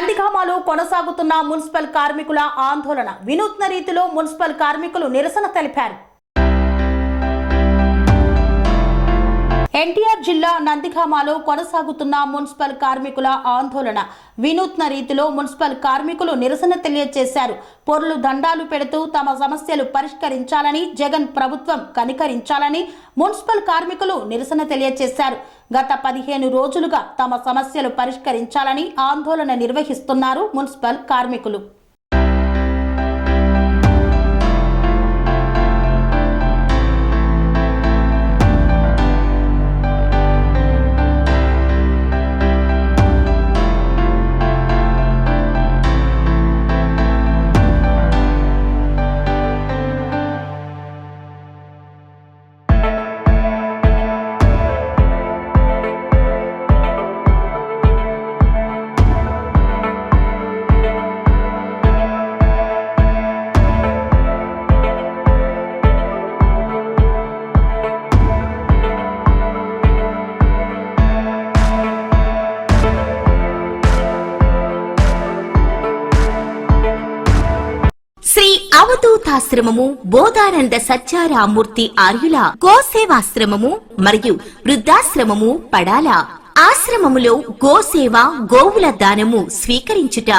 నందిగామలో కొనసాగుతున్న మున్సిపల్ కార్మికుల ఆందోళన. వినూత్న రీతిలో మున్సిపల్ కార్మికులు నిరసన తెలిపారు. ఎన్టీఆర్ జిల్లా నందిగామలో కొనసాగుతున్న మున్సిపల్ కార్మికుల ఆందోళన. వినూత్న రీతిలో మున్సిపల్ కార్మికులు నిరసన తెలియజేశారు. పొర్లు దండాలు పెడుతూ తమ సమస్యలు పరిష్కరించాలని, జగన్ ప్రభుత్వం కనికరించాలని మున్సిపల్ కార్మికులు నిరసన తెలియజేశారు. గత 15 రోజులుగా తమ సమస్యలు పరిష్కరించాలని ఆందోళన నిర్వహిస్తున్నారు మున్సిపల్ కార్మికులు. శ్రీ అవధూతాశ్రమము, బోధానంద సత్యారామూర్తి ఆర్యుల గోసేవాశ్రమము మరియు వృద్ధాశ్రమము పడాల. ఆశ్రమములో గోసేవ, గోవుల దానము స్వీకరించుట,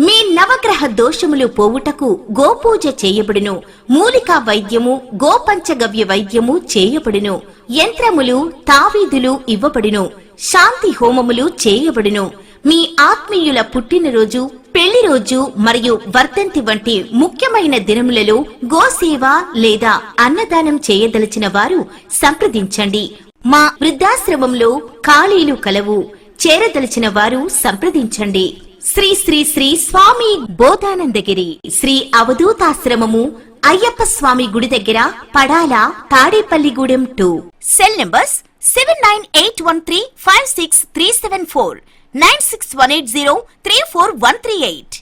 మీ నవగ్రహ దోషములు పోవుటకు గోపూజ చేయబడును. మూలికా వైద్యము, గోపంచగవ్య వైద్యము చేయబడును. యంత్రములు, తావీదులు ఇవ్వబడును. శాంతి హోమములు చేయబడును. మీ ఆత్మీయుల పుట్టినరోజు, పెళ్లి రోజు మరియు వర్ధంతి వంటి ముఖ్యమైన దినములలో గోసేవ లేదా అన్నదానం చేయదలిచిన వారు సంప్రదించండి. మా వృద్ధాశ్రమంలో ఖాళీలు కలవు. చేరదలిచిన వారు సంప్రదించండి. శ్రీ శ్రీ శ్రీ స్వామి బోధానందగిరి శ్రీ అవధూతాశ్రమము, అయ్యప్ప స్వామి గుడి దగ్గర, పడాల, తాడేపల్లిగూడెం 2. Cell numbers 7981356374, 96180341138.